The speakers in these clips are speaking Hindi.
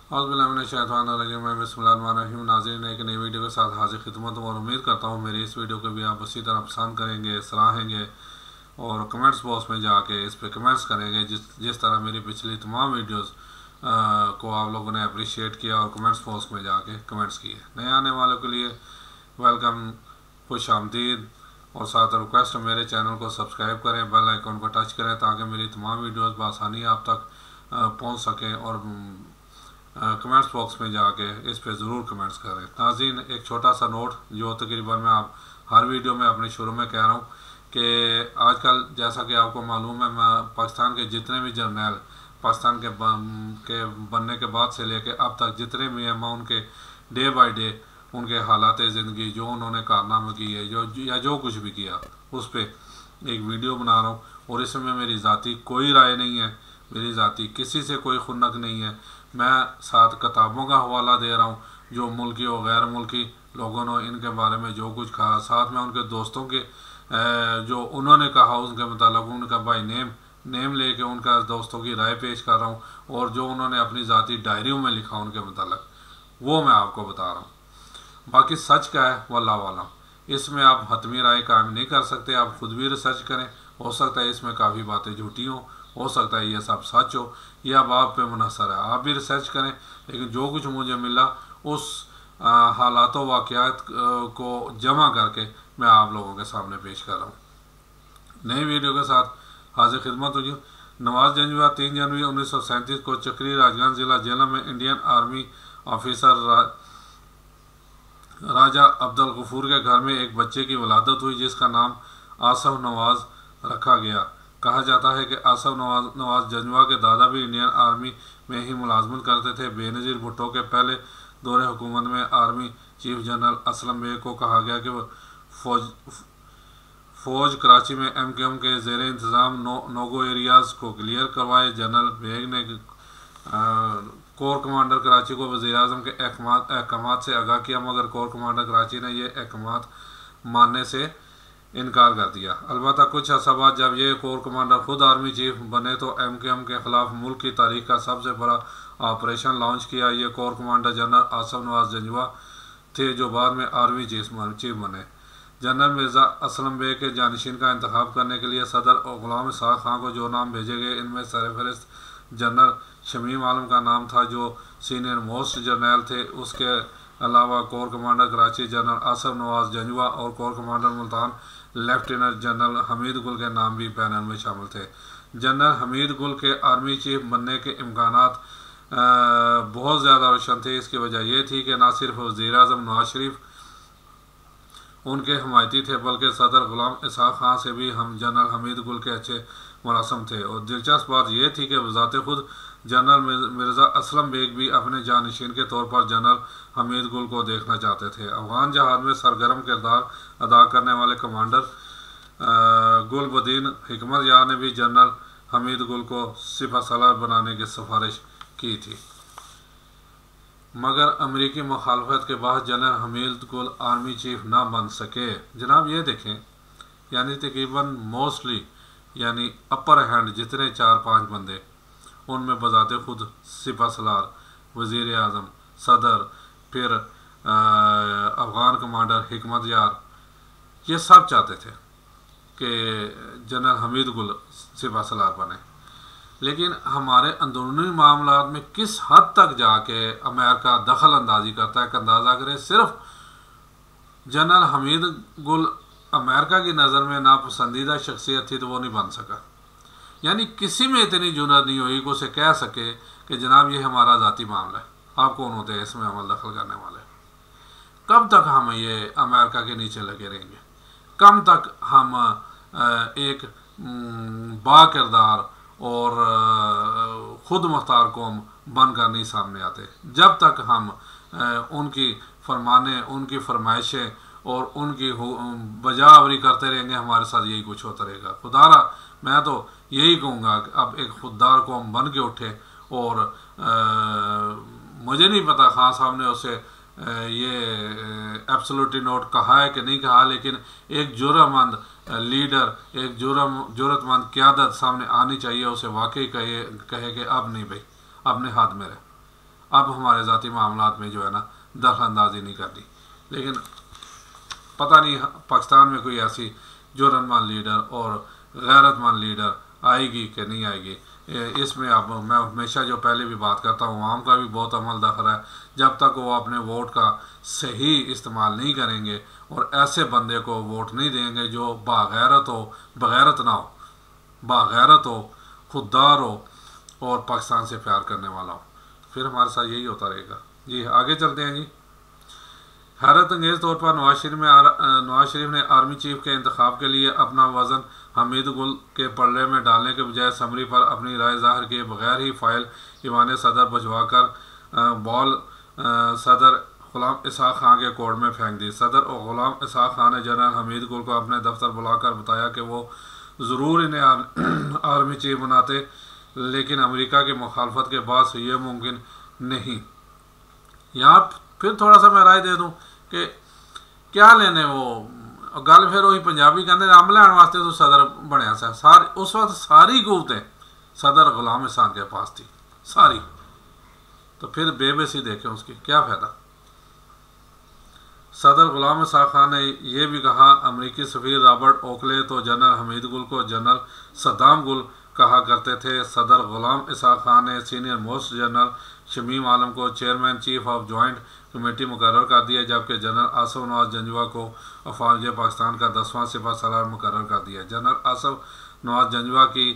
बिस्मिल्लाहिर्रहमानिर्रहीम। नाज़रीन, एक नई वीडियो के साथ हाजिर खिदमत और उम्मीद करता हूँ मेरी इस वीडियो को भी आप उसी तरह पसंद करेंगे, सराहेंगे और कमेंट्स बॉक्स में जाके इस पर कमेंट्स करेंगे जिस तरह मेरी पिछली तमाम वीडियोस को आप लोगों ने अप्रिशिएट किया और कमेंट्स बॉक्स में जाके कमेंट्स किए। नए आने वालों के लिए वेलकम, खुश आमदीद और साथ रिक्वेस्ट मेरे चैनल को सब्सक्राइब करें, बेल आइकन को टच करें ताकि मेरी तमाम वीडियोस बआसानी आप तक पहुंच सकें और कमेंट्स बॉक्स में जाके इस पे ज़रूर कमेंट्स करें। नाज़रीन, एक छोटा सा नोट जो तकरीबन मैं आप हर वीडियो में अपने शुरू में कह रहा हूँ कि आजकल जैसा कि आपको मालूम है, पाकिस्तान के जितने भी जर्नैल पाकिस्तान के बनने के बाद से लेके अब तक जितने भी हैं, मैं उनके डे बाय डे उनके हालात ज़िंदगी, जो उन्होंने कारनामे किए जो कुछ भी किया, उस पर एक वीडियो बना रहा हूँ। और इसमें मेरी ज़ाती कोई राय नहीं है, मेरी ज़ाती किसी से कोई खुन्नक नहीं है। मैं साथ किताबों का हवाला दे रहा हूँ जो मुल्की और गैर मुल्की लोगों ने इनके बारे में जो कुछ कहा, साथ में उनके दोस्तों के जो उन्होंने कहा उसके मुताबिक उनका बाई नेम लेके उनका दोस्तों की राय पेश कर रहा हूँ, और जो उन्होंने अपनी ज़ाती डायरियों में लिखा उनके मुताबिक वो मैं आपको बता रहा हूँ। बाकी सच क्या है वल्लाह वाला, इसमें आप हतमी राय कायम नहीं कर सकते। आप खुद भी रिसर्च करें, हो सकता है इसमें काफ़ी बातें झूठी हो सकता है ये सब सच हो, यह अब आप पे मुनहसर है। आप भी रिसर्च करें, लेकिन जो कुछ मुझे मिला उस हालातों वाक़यात को जमा करके मैं आप लोगों के सामने पेश कर रहा हूँ। नई वीडियो के साथ हाजिर खिदमत हुई। नवाज जंजवा 3 जनवरी 1937 को चक्री राजगंज ज़िला जेलम में इंडियन आर्मी ऑफिसर राजा अब्दुल गफूर के घर में एक बच्चे की वलादत हुई जिसका नाम आसफ नवाज रखा गया। कहा जाता है कि आसफ नवाज जंजवा के दादा भी इंडियन आर्मी में ही मुलाजमत करते थे। बेनज़ीर भुट्टो के पहले दौरे हुकूमत में army chief general Aslam Beg को कहा गया कि फौज कराची में MQM के ज़ेर इंतज़ाम नोगो एरियाज़ को क्लियर करवाए। जनरल बेग ने कोर कमांडर कराची को वज़ीर-ए-आज़म के अहकामात से आगाह किया, मगर कोर कमांडर कराची ने ये अहकामात मानने से इनकार कर दिया। अलबत्ता कुछ अर्सा बाद जब ये कोर कमांडर खुद आर्मी चीफ बने तो MQM के ख़िलाफ़ मुल्क की तारीख का सबसे बड़ा ऑपरेशन लॉन्च किया। ये corps commander general Asif Nawaz Janjua थे जो बाद में आर्मी चीफ बने। जनरल मिर्ज़ा असलम बेग के जानशीन का इंतखाब करने के लिए सदर ग़ुलाम इसहाक़ खां को जो नाम भेजे गए, इनमें सरफ़हरिस्त जनरल शमीम आलम का नाम था जो सीनियर मोस्ट जर्नल थे। उसके अलावा corps commander Karachi general Asif Nawaz Janjua और corps commander Multan lieutenant general Hamid Gul के नाम भी पैनल में शामिल थे। जनरल हमीद गुल के आर्मी चीफ बनने के इम्कानात बहुत ज़्यादा रोशन थे। इसकी वजह यह थी कि न सिर्फ वज़ीर-ए-आज़म नवाज शरीफ उनके हमायती थे, बल्कि सदर ग़ुलाम इसहाक़ खां से भी हम जनरल हमीद गुल के अच्छे मुलासम थे। और दिलचस्प बात यह थी कि वज़ात खुद जनरल मिर्ज़ा असलम बेग भी अपने जानशीन के तौर पर जनरल हमीद गुल को देखना चाहते थे। अफ़गान जहाज़ में सरगर्म किरदार अदा करने वाले कमांडर गुलबदीन हिकमत यार ने भी जनरल हमीद गुल को सिपह सलार बनाने की सिफारिश की थी, मगर अमेरिकी मुखालफत के बाद जनरल हमीद गुल आर्मी चीफ ना बन सके। जनाब ये देखें, यानी तकरीबन मोस्टली यानी अपर हैंड जितने 4-5 बंदे उनमें बजाते खुद सिपह सलार, वज़ीर-ए-आज़म, सदर, फिर अफ़गान कमांडर हिकमत यार, ये सब चाहते थे कि जनरल हमीद गुल सिपह सलार बने। लेकिन हमारे अंदरूनी मामलात में किस हद तक जाके अमेरिका दखल अंदाजी करता है कि अंदाज़ा करें। सिर्फ जनरल हमीद गुल अमेरिका की नज़र में नापसंदीदा शख्सियत थी तो वो नहीं बन सका। यानी किसी में इतनी जुनूद नहीं हुई कि उसे कह सके कि जनाब ये हमारा ज़ाती मामला है, आप कौन होते हैं इसमें अमल दखल करने वाले। कब तक हम ये अमेरिका के नीचे लगे रहेंगे, कब तक हम एक बाकिरदार और ख़ुद मुख्तार कौम बनकर नहीं सामने आते। जब तक हम उनकी फरमाने, उनकी फरमाइशें और उनकी बजावरी करते रहेंगे, हमारे साथ यही कुछ होता रहेगा। खुदारा मैं तो यही कहूँगा कि अब एक खुददार कौम बन के उठे। और मुझे नहीं पता खान साहब ने उसे ये एब्सोल्युटली नोट कहा है कि नहीं कहा, लेकिन एक जुर्मंद लीडर, एक जुर्रतमंद क़यादत सामने आनी चाहिए, उसे वाकई कहे कि अब नहीं भाई, अपने हाथ में रहे, अब हमारे ज़ाती मामलात में जो है ना दखलंदाजी नहीं करनी। लेकिन पता नहीं पाकिस्तान में कोई ऐसी जुर्रतमंद लीडर और गैरतमंद लीडर आएगी कि नहीं आएगी। इसमें अब मैं हमेशा जो पहले भी बात करता हूँ, आवाम का भी बहुत अमल दखल है। जब तक वो अपने वोट का सही इस्तेमाल नहीं करेंगे और ऐसे बंदे को वोट नहीं देंगे जो बागैरत हो, बगैरत ना हो, बागैरत हो, खुददार हो और पाकिस्तान से प्यार करने वाला हो, फिर हमारे साथ यही होता रहेगा। जी आगे चलते हैं जी। हैरत अंगेज़ तौर पर नवाज शरीफ ने आर्मी चीफ के इंतखाब के लिए अपना वज़न हमीद गुल के पल्ले में डालने के बजाय समरी पर अपनी राय ज़ाहिर किए बगैर ही फाइल ईवान सदर भिजवाकर बॉल सदर गुलाम इसहाक खान के कोर्ट में फेंक दी। सदर और गुलाम इसहाक खान ने जनरल हमीद गुल को अपने दफ्तर बुलाकर बताया कि वो ज़रूर इन्हें आर्मी चीफ बनाते, लेकिन अमेरिका की मुखालफत के बाद से ये मुमकिन नहीं। यहाँ फिर थोड़ा सा मैं राय दे दूँ कि क्या लेने वो गल फिर वही पंजाबी कहते अम लैन वास्ते तो सदर बनया सा। उस वक्त सारी कुवतें सदर गुलाम इसहाक के पास थी सारी, तो फिर बेबसी देखें उसकी क्या फ़ायदा। सदर गुलाम इसहाक खान ने यह भी कहा अमरीकी सफ़ीर रॉबर्ट ओकले तो जनरल हमीद गुल को जनरल सद्दाम गुल कहा करते थे। सदर गुलाम इसहाक खान ने सीनियर मोस्ट जनरल शमीम आलम को chairman chief of joint committee मुकर्रर कर दिया, जबकि जनरल आसफ नवाज जंजवा को अफवाज पाकिस्तान का 10वां सिपह सलार मुकर्रर कर दिया। जनरल आसफ नवाज जंजवा की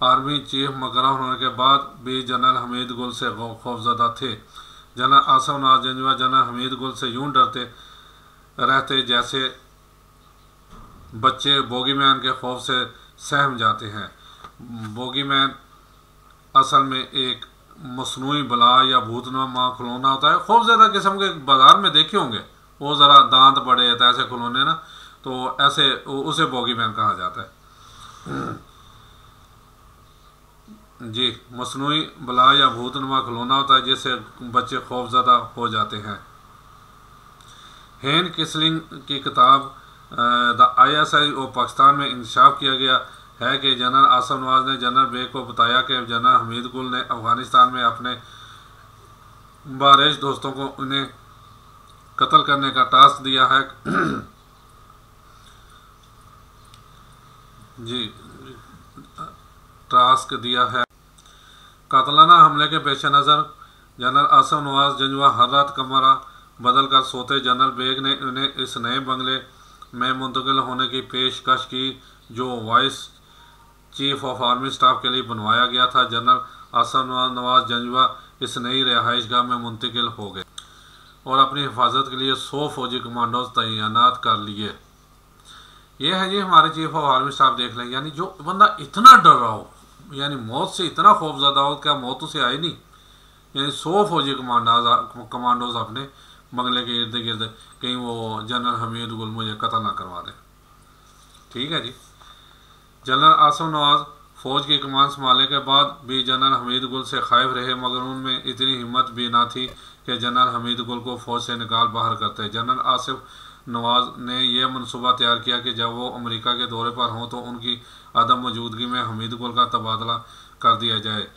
आर्मी चीफ मुकर्रर होने के बाद भी जनरल हमीद गुल से खौफजदा थे। जनरल आसफ नवाज जंजवा जनरल हमीद गुल से यूं डरते रहते जैसे बच्चे बोगीमैन के खौफ से सहम जाते हैं। बोगीमैन असल में एक मसनूई बला या भूतनुमा खिलौना होता है। खौफजदा किस्म के बाजार में देखे होंगे, वो ज़रा दांत बड़े ऐसे खिलौने ना, तो ऐसे उसे बोगीमैन कहा जाता है जी। मसनूई बला या भूतनुमा खिलौना होता है जिससे बच्चे खौफजदा हो जाते हैं। हेन किसलिंग की किताब द ISI और पाकिस्तान में इंकशाफ किया गया है कि जनरल आसफ नवाज ने जनरल बेग को बताया कि जनरल हमीद गुल ने अफ़गानिस्तान में अपने बारिश दोस्तों को उन्हें कत्ल करने का टास्क दिया है जी, टास्क दिया है। कातलाना हमले के पेश नज़र जनरल आसफ नवाज जंजवा हर रात कमरा बदल कर सोते। जनरल बेग ने उन्हें इस नए बंगले में मुंतकिल होने की पेशकश की जो vice chief of army staff के लिए बनवाया गया था। जनरल आसफ नवाज जंजवा इस नई रिहाइशगाह में मुंतकिल हो गए और अपनी हिफाजत के लिए 100 फौजी कमांडोज तैनात कर लिए। ये है जी हमारे चीफ ऑफ आर्मी स्टाफ, देख लें। यानी जो बंदा इतना डर रहा हो, यानी मौत से इतना खौफजदा हो, क्या मौत उसे आई नहीं। यानी 100 फौजी कमांडोज अपने बंगले के इर्द गिर्द, कहीं वो जनरल हमीद गुल मुझे कत्ल ना करवा दे। ठीक है जी। जनरल आसफ नवाज फ़ौज की कमान संभालने के बाद भी जनरल हमीद गुल से खाइफ रहे, मगर उनमें इतनी हिम्मत भी ना थी कि जनरल हमीद गुल को फ़ौज से निकाल बाहर करते। जनरल आसफ नवाज ने यह मनसूबा तैयार किया कि जब वो अमेरिका के दौरे पर हों तो उनकी अदम मौजूदगी में हमीद गुल का तबादला कर दिया जाए।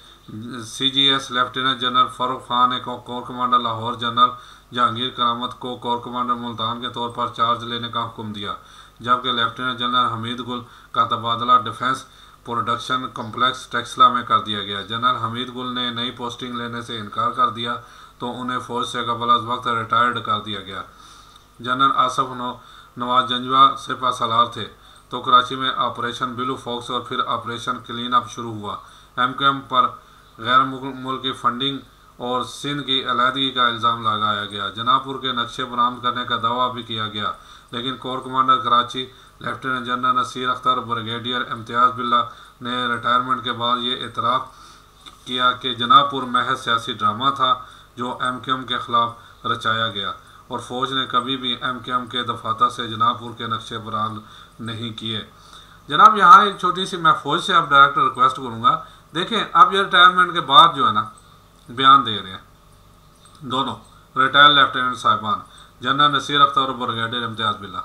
CGS lieutenant general Farooq Khan ने corps commander Lahore general Jahangir Karamat को कोर कमांडर मुल्तान के तौर पर चार्ज लेने का हुक्म दिया, जबकि लेफ्टिनेंट जनरल हमीद गुल का तबादला डिफेंस प्रोडक्शन कम्प्लेक्स टेक्सला में कर दिया गया। जनरल हमीद गुल ने नई पोस्टिंग लेने से इनकार कर दिया तो उन्हें फ़ौज से कबल अज़ वक्त रिटायर्ड कर दिया गया। जनरल आसफ नवाज जंजवा सिपह सलार थे तो कराची में ऑपरेशन ब्लू फॉक्स और फिर ऑपरेशन क्लीन अप शुरू हुआ। MQM पर गैर मुल्की फंडिंग और सिंध की अलहदगी का इल्ज़ाम लगाया गया। जनापुर के नक्शे बरामद करने का दावा भी किया गया, लेकिन corps commander Karachi lieutenant general Naseer Akhtar brigadier Imtiaz Billa ने रिटायरमेंट के बाद ये इतराफ़ किया कि जनापुर महज सियासी ड्रामा था जो MQM के ख़िलाफ़ रचाया गया और फ़ौज ने कभी भी MQM के दफातर से जनापुर के नक्शे बरामद नहीं किए। जनाब यहाँ एक छोटी सी मैं फ़ौज से अब डायरेक्ट रिक्वेस्ट करूँगा, देखें अब ये रिटायरमेंट के बाद जो है ना बयान दे रहे हैं दोनों रिटायर्ड लेफ्टिनेंट साहिबान जनरल नसीर अख्तर और ब्रिगेडियर इम्तियाज़ बिल्ला।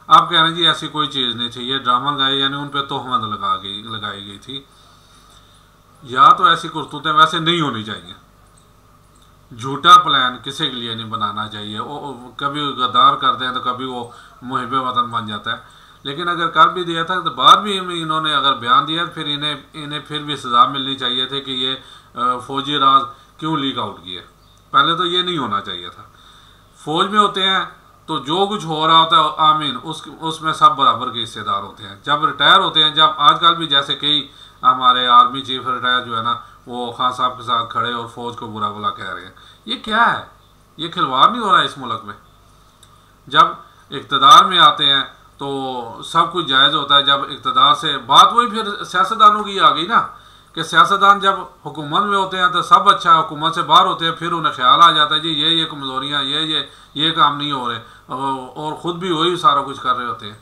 आप कह रहे हैं जी ऐसी कोई चीज़ नहीं थी, ये ड्रामा लगाए, यानी उन पर तोहमत लगाई गई थी। या तो ऐसी करतूतें वैसे नहीं होनी चाहिए। झूठा प्लान किसी के लिए नहीं बनाना चाहिए। वो कभी गद्दार करते हैं तो कभी वो मुहिब वतन बन जाता है। लेकिन अगर कर भी दिया था तो बाद भी इन्होंने अगर बयान दिया तो फिर इन्हें फिर भी सज़ा मिलनी चाहिए थी कि ये फौजी राज क्यों लीक आउट किए। पहले तो ये नहीं होना चाहिए था। फौज में होते हैं तो जो कुछ हो रहा होता है आमीन उसमें सब बराबर के हिस्सेदार होते हैं। जब रिटायर होते हैं, जब आजकल भी जैसे कई हमारे आर्मी चीफ रिटायर जो है ना वो खान साहब के साथ खड़े और फौज को बुरा भला कह रहे हैं, ये क्या है? ये खिलवाड़ नहीं हो रहा है इस मुल्क में? जब इक़्तिदार में आते हैं तो सब कुछ जायज़ होता है। जब इक़्तिदार से बात वही फिर सियासतदानों की आ गई ना कि सियासतदान जब हुकूमत में होते हैं तो सब अच्छा है, हुकूमत से बाहर होते हैं फिर उन्हें ख्याल आ जाता है जी ये कमज़ोरियाँ ये काम नहीं हो रहे और ख़ुद भी वही सारा कुछ कर रहे होते हैं।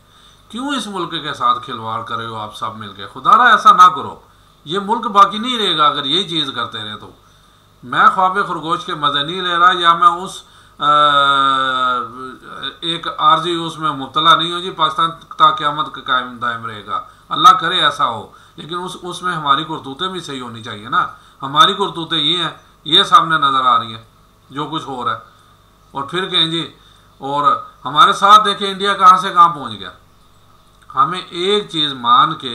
क्यों इस मुल्क के साथ खिलवाड़ कर रहे हो आप सब मिल के? खुदारा ऐसा ना करो, ये मुल्क बाकी नहीं रहेगा अगर यही चीज़ करते रहे तो। मैं ख्वाब खरगोश के मज़े नहीं ले रहा या मैं उस एक आर्जी उसमें मुब्तला नहीं हो जी। पाकिस्तान ता क़यामत का कायम दायम रहेगा, अल्लाह करे ऐसा हो। लेकिन उसमें हमारी करतूतें भी सही होनी चाहिए ना। हमारी करतूतें ये हैं, ये सामने नज़र आ रही हैं जो कुछ हो रहा है, और फिर कहें जी और हमारे साथ देखें इंडिया कहाँ से कहाँ पहुँच गया। हमें एक चीज़ मान के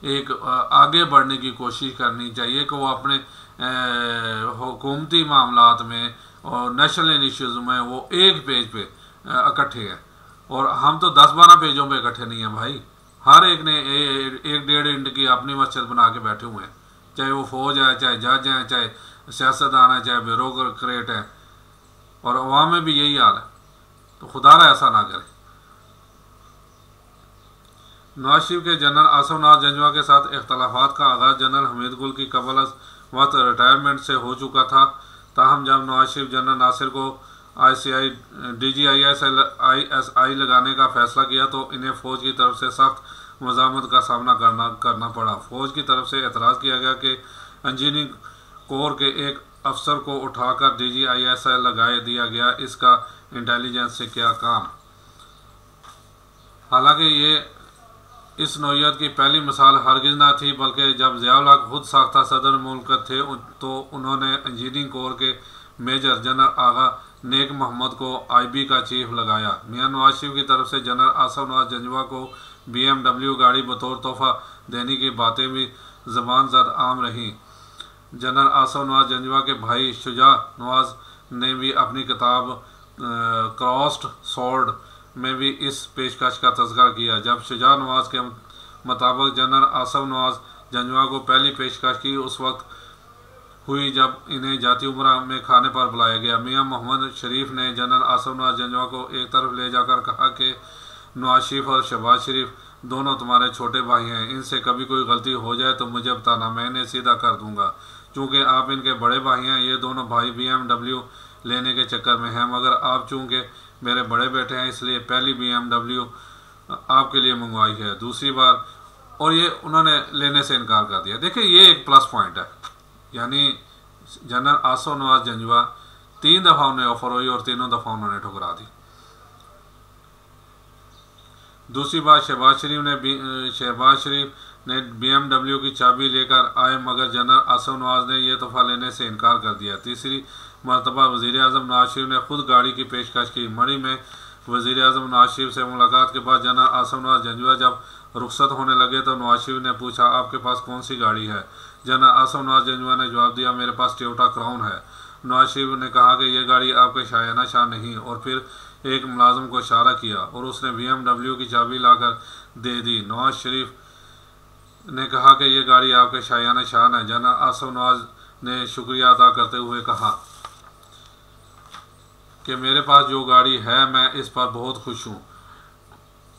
एक आगे बढ़ने की कोशिश करनी चाहिए कि वो अपने हुकूमती मामलात में और नेशनल इश्यूज़ में वो एक पेज पे इकट्ठे हैं, और हम तो 10-12 पेजों पे इकट्ठे नहीं हैं भाई। हर एक ने 1-1.5 इंच की अपनी मस्जिद बना के बैठे हुए हैं, चाहे वो फौज है, चाहे जज हैं, चाहे सियासतदान है, चाहे ब्यूरोक्रेट है, और अवाम में भी यही हाल है। तो खुदारा ऐसा ना करे। नवाज शरीफ के जनरल आसिफ नवाज जंजवा के साथ इख्तलाफात का आगाज़ जनरल हमीद गुल की कबल वक्त रिटायरमेंट से हो चुका था। ताहम जब नवाज शरीफ जनरल नासिर को ICI DGISI लगाने का फैसला किया तो इन्हें फ़ौज की तरफ से सख्त मज़ामत का सामना करना पड़ा। फ़ौज की तरफ से एतराज़ किया गया कि इंजीनियरिंग कोर के एक अफसर को उठाकर DGISI लगा दिया गया, इसका इंटेलिजेंस से क्या काम। हालांकि ये इस नौइयत की पहली मिसाल हरगिज़ ना थी, बल्कि जब ज़ियाउल हक खुद साख्ता सदर मुल्क थे तो उन्होंने इंजीनियरिंग कोर के मेजर जनरल आगा नेक मोहम्मद को IB का चीफ लगाया। मियां नवाज शरीफ की तरफ से जनरल आसिफ नवाज जंजवा को BMW गाड़ी बतौर तोहफ़ा देने की बातें भी ज़बान ज़द आम रहीं। जनरल आसिफ नवाज जंजवा के भाई शुजा नवाज ने भी अपनी किताब क्रॉस्ड सोर्ड में भी इस पेशकश का तज़किरा किया। जब शुजा नवाज के मुताबिक जनरल आसिफ नवाज जंजवा को पहली पेशकश की उस वक्त हुई जब इन्हें जाती उम्रा में खाने पर बुलाया गया। मियां मोहम्मद शरीफ ने जनरल आसिफ नवाज जंजवा को एक तरफ ले जाकर कहा कि नवाज शरीफ और शहबाज शरीफ दोनों तुम्हारे छोटे भाई हैं, इनसे कभी कोई गलती हो जाए तो मुझे बताना, मैं इन्हें सीधा कर दूंगा। चूँकि आप इनके बड़े भाई हैं, ये दोनों भाई BMW लेने के चक्कर में हैं, मगर आप चूँकि मेरे बड़े बेटे हैं इसलिए पहली BMW आपके लिए मंगवाई है, दूसरी बार, और ये उन्होंने लेने से इनकार कर दिया। देखिए ये एक प्लस पॉइंट है, यानी जनरल आसिफ नवाज जंजवा 3 दफ़ा उन्हें ऑफर हुई और तीनों दफ़ा उन्होंने ठुकरा दी। दूसरी बात शहबाज शरीफ ने BMW की चाबी लेकर आए, मगर जनरल आसिफ नवाज ने यह तोहफा लेने से इनकार कर दिया। तीसरी मरतबा वज़ीर आज़म नवाज शरीफ ने खुद गाड़ी की पेशकश की। मरी में वज़ीर आज़म नवाज शरीफ से मुलाकात के बाद जनरल आसिफ नवाज जंजवा जब रुखसत होने लगे तो नवाज शरीफ ने पूछा, आपके पास कौन सी गाड़ी है? जनरल आसिफ नवाज जंजवा ने जवाब दिया, मेरे पास टोयोटा क्राउन है। नवाज शरीफ ने कहा कि यह गाड़ी आपके शायाना शान नहीं, और फिर एक मुलाजिम को इशारा किया और उसने BMW की चाबी लाकर दे दी। नवाज शरीफ ने कहा कि यह गाड़ी आपके शायाना शान है। जनरल आसिफ नवाज ने शुक्रिया अदा करते हुए कहा कि मेरे पास जो गाड़ी है मैं इस पर बहुत खुश हूँ।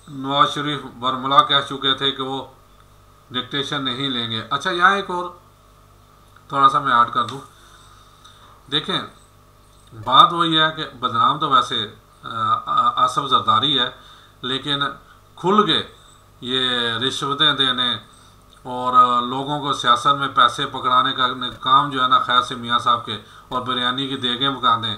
नवाज शरीफ बरमला कह चुके थे कि वो डिक्टेशन नहीं लेंगे। अच्छा, यहाँ एक और थोड़ा सा मैं ऐड कर दूँ। देखें, बात वही है कि बदनाम तो वैसे आसिफ जरदारी है, लेकिन खुल के ये रिश्वतें देने और लोगों को सियासत में पैसे पकड़ाने का काम जो है ना खैर से मियाँ साहब के, और बिरयानी की देगें पका दें,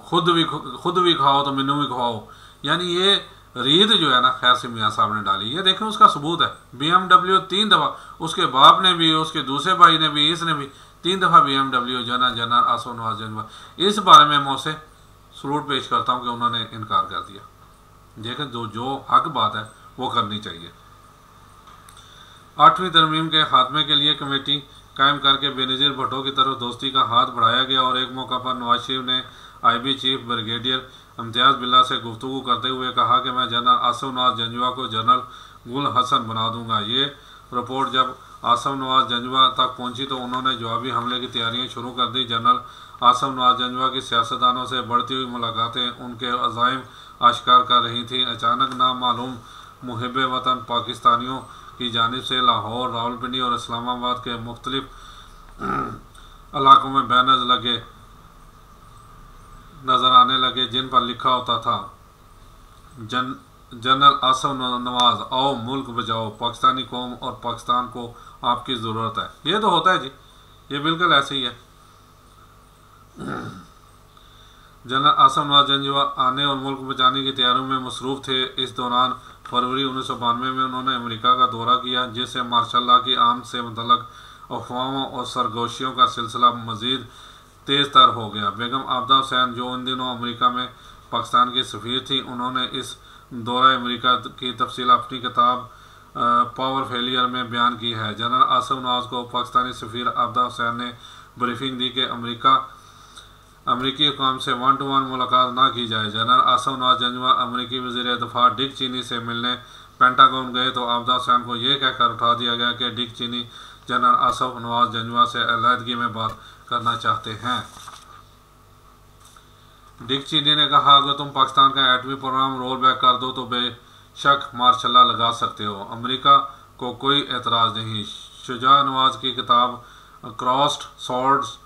खुद भी खाओ तो मैनू भी खाओ, यानी ये रीद जो है ना खैर से मियाँ साहब ने डाली। ये देखें उसका सबूत है। BMW 3 दफ़ा, उसके बाप ने भी, उसके दूसरे भाई ने भी, इसने भी 3 दफ़ा BMW जनरल आसिफ नवाज जंजवा। इस बारे में मैं उसे सलूट पेश करता हूँ कि उन्होंने इनकार कर दिया। देखें जो हक बात है वो करनी चाहिए। 8वीं तरमीम के खात्मे के लिए कमेटी कायम करके बेनज़ीर भुट्टो की तरफ दोस्ती का हाथ बढ़ाया गया और एक मौका पर नवाज शरीफ ने IB चीफ ब्रिगेडियर इम्तियाज़ बिल्ला से गुफ्तगू करते हुए कहा कि मैं जनरल आसिफ नवाज जंजवा को जनरल गुल हसन बना दूंगा। ये रिपोर्ट जब आसिफ नवाज जंजवा तक पहुंची तो उन्होंने जवाबी हमले की तैयारियां शुरू कर दी। जनरल आसिफ नवाज जंजवा की सियासतदानों से बढ़ती हुई मुलाकातें उनके अज़ाइम आश्कार कर रही थी। अचानक नामालूम मुहिब वतन पाकिस्तानियों की जानिब से लाहौर, रावलपिंडी और इस्लामाबाद के मुख्तलिफ इलाकों में बैनर्स लगे नज़र आने लगे जिन पर लिखा होता था जनरल आसिफ नवाज आओ मुल्क बचाओ, पाकिस्तानी कौम और पाकिस्तान को आपकी ज़रूरत है। ये तो होता है जी, ये बिल्कुल ऐसे ही है। जनरल आसिफ नवाज जंजवा आने और मुल्क बचाने की तैयारियों में मसरूफ़ थे। इस दौरान फरवरी 1992 में उन्होंने अमेरिका का दौरा किया, जिससे मार्शल लॉ की आम से मुतल्लक अफवाहों और सरगोशियों का सिलसिला मज़ीद तेज़ तर हो गया। बेगम आबदा हुसैन जो उन दिनों अमेरिका में पाकिस्तान की सफ़ीर थी, उन्होंने इस दौरा अमेरिका की तफसील अपनी किताब पावर फेलियर में बयान की है। जनरल आसिफ नवाज को पाकिस्तानी सफ़ीर आबदा हुसैन ने ब्रीफिंग दी कि अमरीकी हुकाम से 1-to-1 मुलाकात ना की जाए। जनरल आसिफ नवाज जंजवा अमरीकी वज़ीर दफ़ा डिक चीनी से मिलने पेंटागन गए तो आबदा हुसैन को यह कहकर उठा दिया गया कि डिक चीनी जनरल आसिफ नवाज जंजवा से अलहदगी में बात करना चाहते हैं। डिक चीनी ने कहा, अगर तुम पाकिस्तान का एटमी प्रोग्राम रोल बैक कर दो तो बेशक मार्शल लॉ लगा सकते हो, अमेरिका को कोई एतराज़ नहीं। शुजा नवाज की किताब क्रॉस्ड स्वॉर्ड्स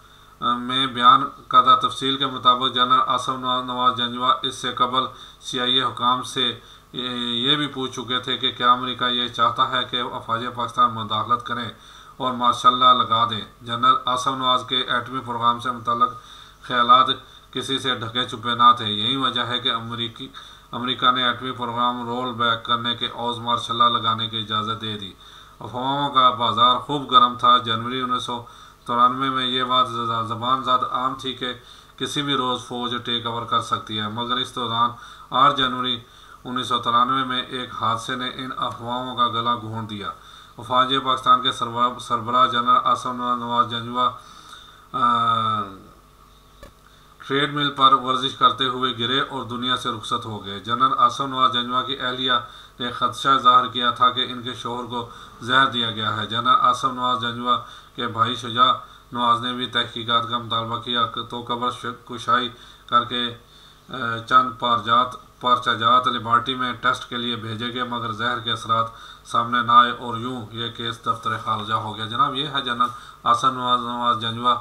में बयान करदा तफसील के मुताबिक जनरल आसिफ नवाज जंजवा इससे कबल CIA हुकाम से ये भी पूछ चुके थे कि क्या अमेरिका ये चाहता है कि अफवाज पाकिस्तान मुदाखलत करें और मार्शल लॉ लगा दें। जनरल आसिफ नवाज के एटमी प्रोग्राम से मुतल्लिक़ ख्यालात किसी से ढके छुपे ना थे। यही वजह है कि अमेरिका ने एटमी प्रोग्राम रोल बैक करने के औज़ मार्शल लॉ लगाने की इजाज़त दे दी। अफवाहों का बाजार खूब गर्म था। जनवरी 1993 में ये बात ज़बान ज़द आम थी कि किसी भी रोज़ फ़ौज टेक ओवर कर सकती है, मगर इस दौरान 8 जनवरी 1993 में एक हादसे ने इन अफवाहों का गला घोंट दिया। अफवाज पाकिस्तान के सरबराह जनरल आसिफ नवाज जंजवा ट्रेड मिल पर वर्जिश करते हुए गिरे और दुनिया से रुखसत हो गए। जनरल आसिफ नवाज जंजवा की अहलिया ने खदशा ज़ाहिर किया था कि इनके शोहर को जहर दिया गया है। जनरल आसिफ नवाज जंजवा के भाई शुजा नवाज ने भी तहकीकात का मुतालबा किया तो कब्र कुशाई करके चंद पार्चाजात लिबर्टी में टेस्ट के लिए भेजे गए, मगर जहर के असरात सामने ना आए और यूँ ये केस दफ्तर खारजा हो गया। जनाब ये है जनरल आसिफ नवाज जंजवा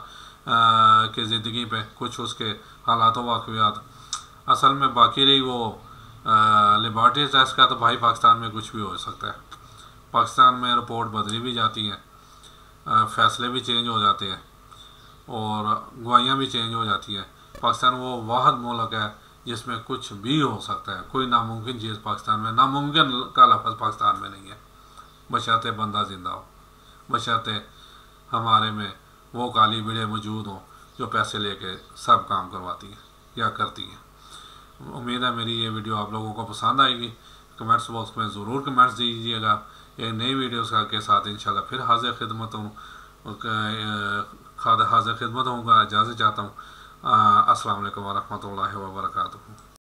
की ज़िंदगी पे कुछ उसके हालात वाक़यात। असल में बाकी रही वो लिबर्टी टेस्ट का, तो भाई पाकिस्तान में कुछ भी हो सकता है। पाकिस्तान में रिपोर्ट बदली भी जाती हैं, फ़ैसले भी चेंज हो जाते हैं और गवाहियाँ भी चेंज हो जाती हैं। पाकिस्तान वो वाहिद मुल्क है जिसमें कुछ भी हो सकता है। कोई नामुमकिन चीज़ पाकिस्तान में, नामुमकिन का लफ्ज़ पाकिस्तान में नहीं है, बशर्ते बंदा ज़िंदा हो, बशर्ते हमारे में वो काली भीड़ें मौजूद हों जो पैसे लेके सब काम करवाती हैं या करती हैं। उम्मीद है मेरी ये वीडियो आप लोगों को पसंद आएगी। कमेंट्स बॉक्स में ज़रूर कमेंट्स दीजिएगा। एक नई वीडियोस के साथ इंशाल्लाह फिर हाजिर खिदमत होऊंगा। इजाज़त चाहता हूँ। अस्सलाम वालेकुम व रहमतुल्लाहि व बरकातुहू।